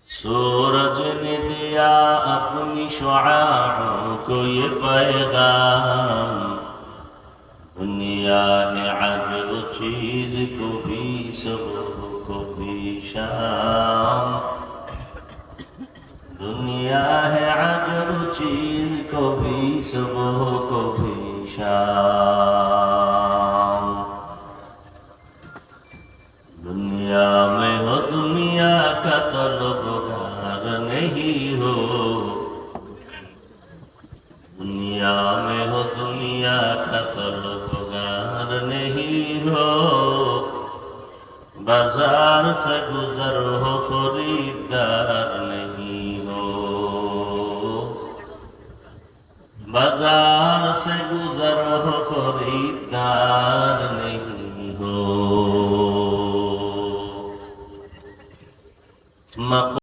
सूरज ने दिया अपनी शुआओं को ये पैगाम, दुनिया है अजब चीज को भी सुबह को भी शाम। दुनिया है अजब चीज को भी सुबह को भी शाम। दुनिया में हो दुनिया का तलबगार नहीं हो, दुनिया में हो दुनिया का तलबगार नहीं हो। बाजार से गुजर हो खरीदार नहीं हो, बाजार से गुजर हो खरीदार नहीं